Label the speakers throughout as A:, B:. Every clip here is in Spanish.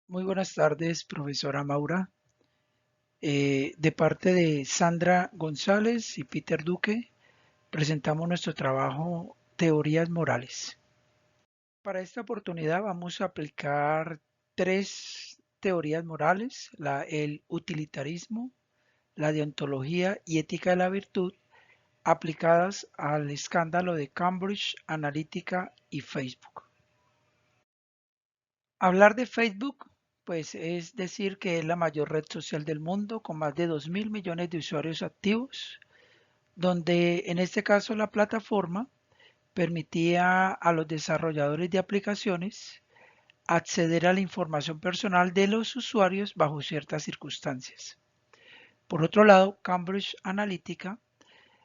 A: Muy buenas tardes, profesora Maura. De parte de Sandra González y Peter Duque, presentamos nuestro trabajo Teorías Morales. Para esta oportunidad vamos a aplicar tres teorías morales, el utilitarismo, la deontología y ética de la virtud, aplicadas al escándalo de Cambridge Analytica y Facebook. Hablar de Facebook, pues es decir que es la mayor red social del mundo con más de 2.000 millones de usuarios activos, donde en este caso la plataforma permitía a los desarrolladores de aplicaciones acceder a la información personal de los usuarios bajo ciertas circunstancias. Por otro lado, Cambridge Analytica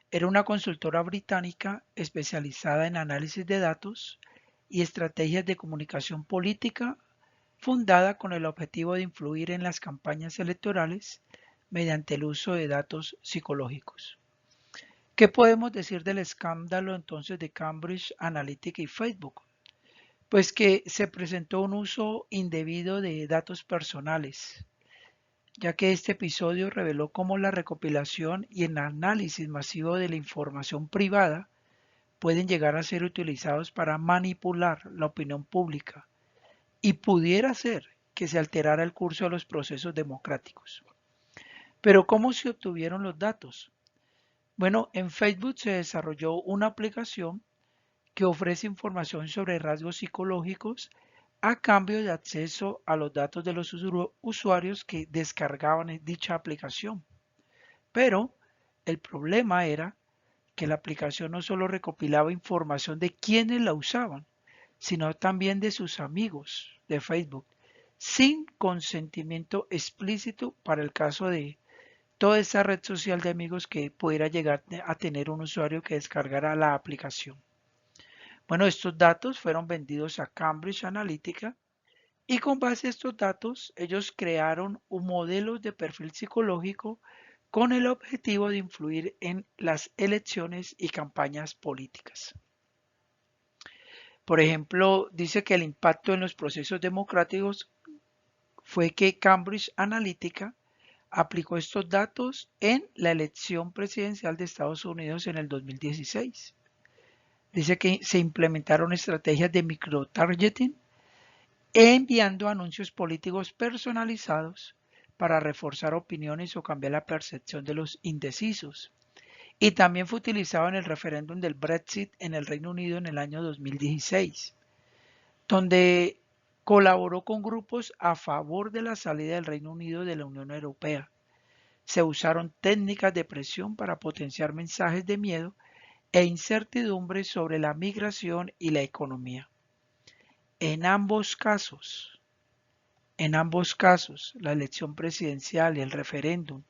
A: era una consultora británica especializada en análisis de datos y estrategias de comunicación política, fundada con el objetivo de influir en las campañas electorales mediante el uso de datos psicológicos. ¿Qué podemos decir del escándalo entonces de Cambridge Analytica y Facebook? Pues que se presentó un uso indebido de datos personales, ya que este episodio reveló cómo la recopilación y el análisis masivo de la información privada pueden llegar a ser utilizados para manipular la opinión pública y pudiera ser que se alterara el curso de los procesos democráticos. Pero ¿cómo se obtuvieron los datos? Bueno, en Facebook se desarrolló una aplicación que ofrece información sobre rasgos psicológicos a cambio de acceso a los datos de los usuarios que descargaban dicha aplicación. Pero el problema era que la aplicación no solo recopilaba información de quienes la usaban, sino también de sus amigos de Facebook, sin consentimiento explícito para el caso de toda esa red social de amigos que pudiera llegar a tener un usuario que descargara la aplicación. Bueno, estos datos fueron vendidos a Cambridge Analytica y con base a estos datos ellos crearon un modelo de perfil psicológico con el objetivo de influir en las elecciones y campañas políticas. Por ejemplo, dice que el impacto en los procesos democráticos fue que Cambridge Analytica aplicó estos datos en la elección presidencial de Estados Unidos en el 2016. Dice que se implementaron estrategias de microtargeting enviando anuncios políticos personalizados para reforzar opiniones o cambiar la percepción de los indecisos. Y también fue utilizado en el referéndum del Brexit en el Reino Unido en el año 2016, donde colaboró con grupos a favor de la salida del Reino Unido de la Unión Europea. Se usaron técnicas de presión para potenciar mensajes de miedo e incertidumbre sobre la migración y la economía. En ambos casos, la elección presidencial y el referéndum,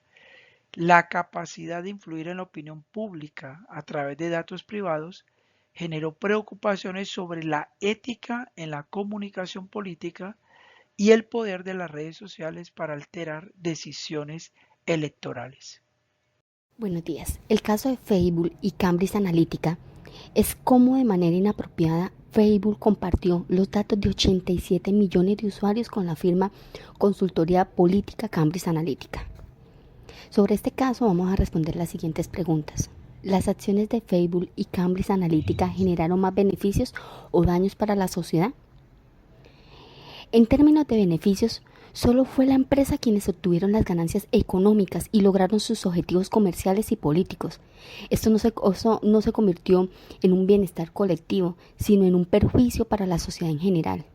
A: la capacidad de influir en la opinión pública a través de datos privados generó preocupaciones sobre la ética en la comunicación política y el poder de las redes sociales para alterar decisiones electorales.
B: Buenos días. El caso de Facebook y Cambridge Analytica es cómo de manera inapropiada Facebook compartió los datos de 87 millones de usuarios con la firma consultoría política Cambridge Analytica. Sobre este caso vamos a responder las siguientes preguntas. ¿Las acciones de Facebook y Cambridge Analytica generaron más beneficios o daños para la sociedad? En términos de beneficios, solo fue la empresa quienes obtuvieron las ganancias económicas y lograron sus objetivos comerciales y políticos. Esto no se convirtió en un bienestar colectivo, sino en un perjuicio para la sociedad en general.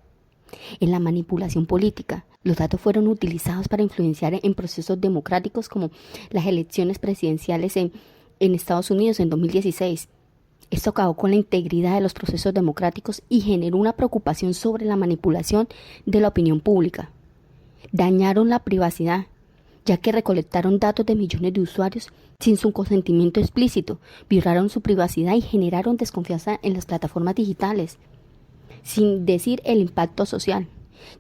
B: En la manipulación política, los datos fueron utilizados para influenciar en procesos democráticos como las elecciones presidenciales en Estados Unidos en 2016. Esto acabó con la integridad de los procesos democráticos y generó una preocupación sobre la manipulación de la opinión pública. Dañaron la privacidad, ya que recolectaron datos de millones de usuarios sin su consentimiento explícito, violaron su privacidad y generaron desconfianza en las plataformas digitales, sin decir el impacto social,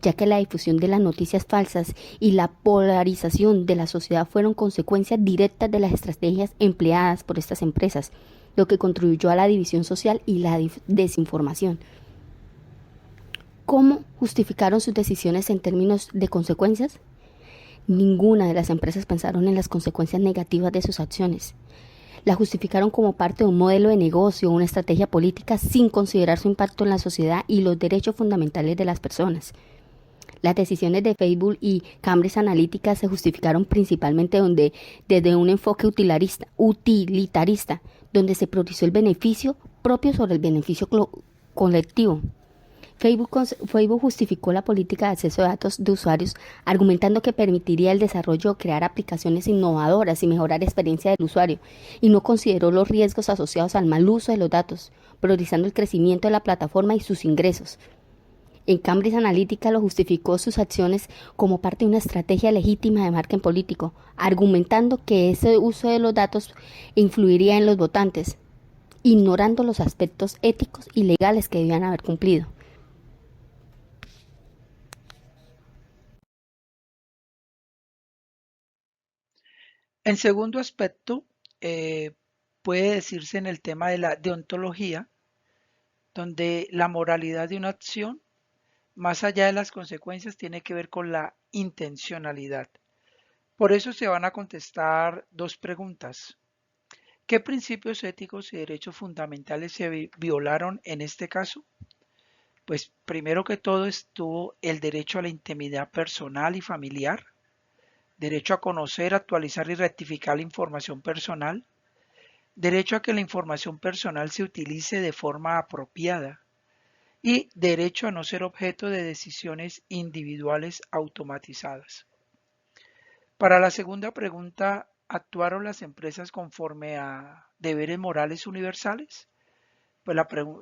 B: ya que la difusión de las noticias falsas y la polarización de la sociedad fueron consecuencias directas de las estrategias empleadas por estas empresas, lo que contribuyó a la división social y la desinformación. cómo justificaron sus decisiones en términos de consecuencias? Ninguna de las empresas pensaron en las consecuencias negativas de sus acciones. La justificaron como parte de un modelo de negocio o una estrategia política sin considerar su impacto en la sociedad y los derechos fundamentales de las personas. Las decisiones de Facebook y Cambridge Analytica se justificaron principalmente desde un enfoque utilitarista, donde se priorizó el beneficio propio sobre el beneficio colectivo. Facebook justificó la política de acceso a datos de usuarios argumentando que permitiría el desarrollo o crear aplicaciones innovadoras y mejorar la experiencia del usuario, y no consideró los riesgos asociados al mal uso de los datos, priorizando el crecimiento de la plataforma y sus ingresos. En Cambridge Analytica lo justificó sus acciones como parte de una estrategia legítima de marketing político, argumentando que ese uso de los datos influiría en los votantes, ignorando los aspectos éticos y legales que debían haber cumplido.
A: En segundo aspecto, puede decirse en el tema de la deontología, donde la moralidad de una acción, más allá de las consecuencias, tiene que ver con la intencionalidad. Por eso se van a contestar dos preguntas. ¿Qué principios éticos y derechos fundamentales se violaron en este caso? Pues primero que todo estuvo el derecho a la intimidad personal y familiar, derecho a conocer, actualizar y rectificar la información personal, derecho a que la información personal se utilice de forma apropiada y derecho a no ser objeto de decisiones individuales automatizadas. Para la segunda pregunta, ¿actuaron las empresas conforme a deberes morales universales? Pues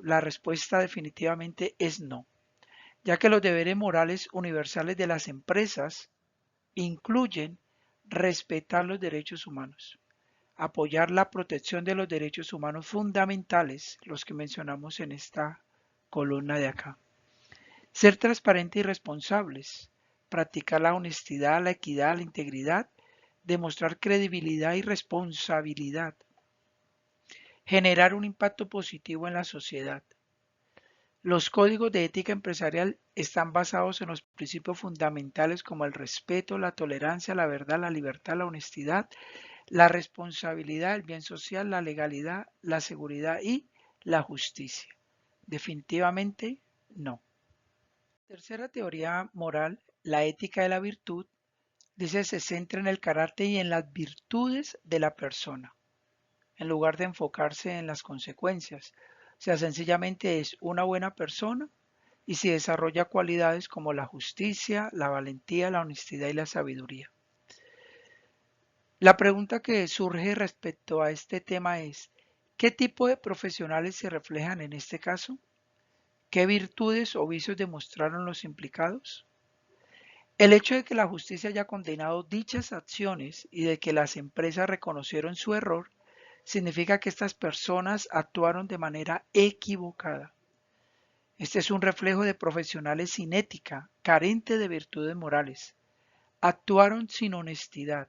A: la respuesta definitivamente es no, ya que los deberes morales universales de las empresas incluyen respetar los derechos humanos, apoyar la protección de los derechos humanos fundamentales, los que mencionamos en esta columna de acá, ser transparentes y responsables, practicar la honestidad, la equidad, la integridad, demostrar credibilidad y responsabilidad, generar un impacto positivo en la sociedad. Los códigos de ética empresarial están basados en los principios fundamentales como el respeto, la tolerancia, la verdad, la libertad, la honestidad, la responsabilidad, el bien social, la legalidad, la seguridad y la justicia. Definitivamente no. Tercera teoría moral, la ética de la virtud, dice se centra en el carácter y en las virtudes de la persona, en lugar de enfocarse en las consecuencias. O sea, sencillamente es una buena persona y si desarrolla cualidades como la justicia, la valentía, la honestidad y la sabiduría. La pregunta que surge respecto a este tema es, ¿qué tipo de profesionales se reflejan en este caso? ¿Qué virtudes o vicios demostraron los implicados? El hecho de que la justicia haya condenado dichas acciones y de que las empresas reconocieron su error significa que estas personas actuaron de manera equivocada. Este es un reflejo de profesionales sin ética, carentes de virtudes morales. Actuaron sin honestidad,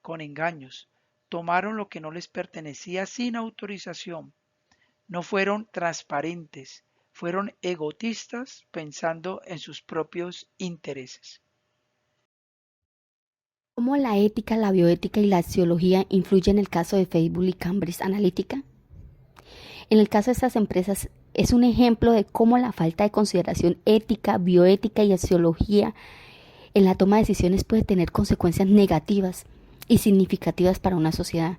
A: con engaños, tomaron lo que no les pertenecía sin autorización, no fueron transparentes, fueron egoístas pensando en sus propios intereses.
B: ¿Cómo la ética, la bioética y la axiología influyen en el caso de Facebook y Cambridge Analytica? En el caso de estas empresas es un ejemplo de cómo la falta de consideración ética, bioética y axiología en la toma de decisiones puede tener consecuencias negativas y significativas para una sociedad.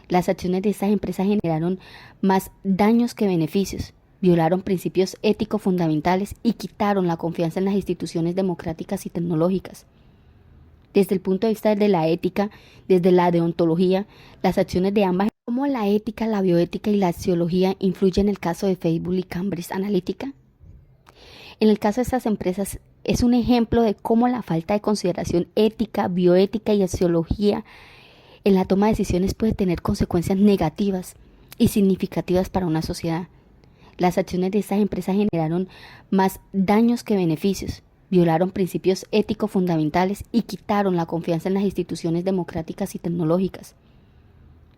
B: Las acciones de estas empresas generaron más daños que beneficios, violaron principios éticos fundamentales y quitaron la confianza en las instituciones democráticas y tecnológicas. Desde el punto de vista de la ética, desde la deontología, las acciones de ambas, ¿cómo la ética, la bioética y la axiología influyen en el caso de Facebook y Cambridge Analytica? En el caso de estas empresas es un ejemplo de cómo la falta de consideración ética, bioética y axiología en la toma de decisiones puede tener consecuencias negativas y significativas para una sociedad. Las acciones de estas empresas generaron más daños que beneficios, violaron principios éticos fundamentales y quitaron la confianza en las instituciones democráticas y tecnológicas.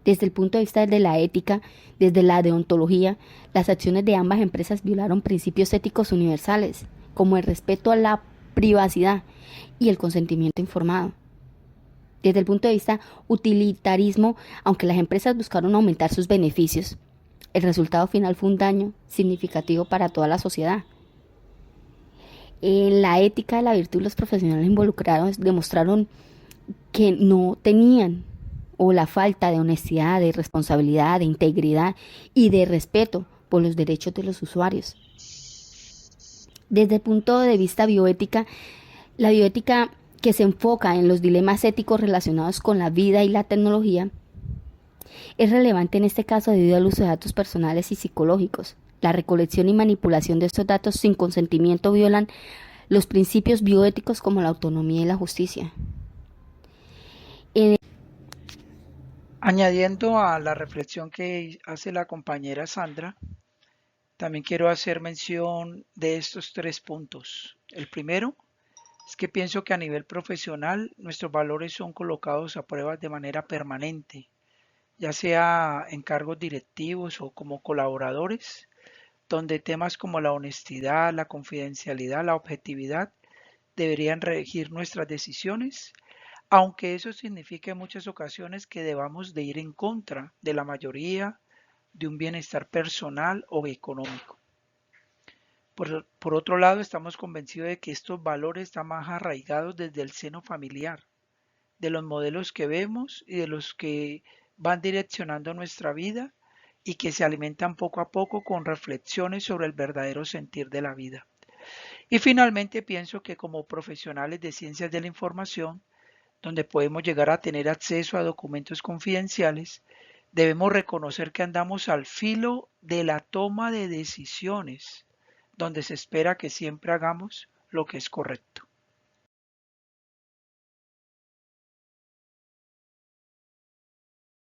B: Desde el punto de vista de la ética, desde la deontología, las acciones de ambas empresas violaron principios éticos universales, como el respeto a la privacidad y el consentimiento informado. Desde el punto de vista utilitarismo, aunque las empresas buscaron aumentar sus beneficios, el resultado final fue un daño significativo para toda la sociedad. En la ética de la virtud, los profesionales involucrados demostraron que no tenían, o la falta de honestidad, de responsabilidad, de integridad y de respeto por los derechos de los usuarios. Desde el punto de vista bioética, la bioética que se enfoca en los dilemas éticos relacionados con la vida y la tecnología es relevante en este caso debido al uso de datos personales y psicológicos. La recolección y manipulación de estos datos sin consentimiento violan los principios bioéticos como la autonomía y la justicia.
A: Añadiendo a la reflexión que hace la compañera Sandra, también quiero hacer mención de estos 3 puntos. El primero es que pienso que a nivel profesional nuestros valores son colocados a prueba de manera permanente, ya sea en cargos directivos o como colaboradores, donde temas como la honestidad, la confidencialidad, la objetividad deberían regir nuestras decisiones, aunque eso significa en muchas ocasiones que debamos de ir en contra de la mayoría de un bienestar personal o económico. Por otro lado, estamos convencidos de que estos valores están más arraigados desde el seno familiar, de los modelos que vemos y de los que van direccionando nuestra vida y que se alimentan poco a poco con reflexiones sobre el verdadero sentir de la vida. Y finalmente pienso que como profesionales de ciencias de la información, donde podemos llegar a tener acceso a documentos confidenciales, debemos reconocer que andamos al filo de la toma de decisiones, donde se espera que siempre hagamos lo que es correcto.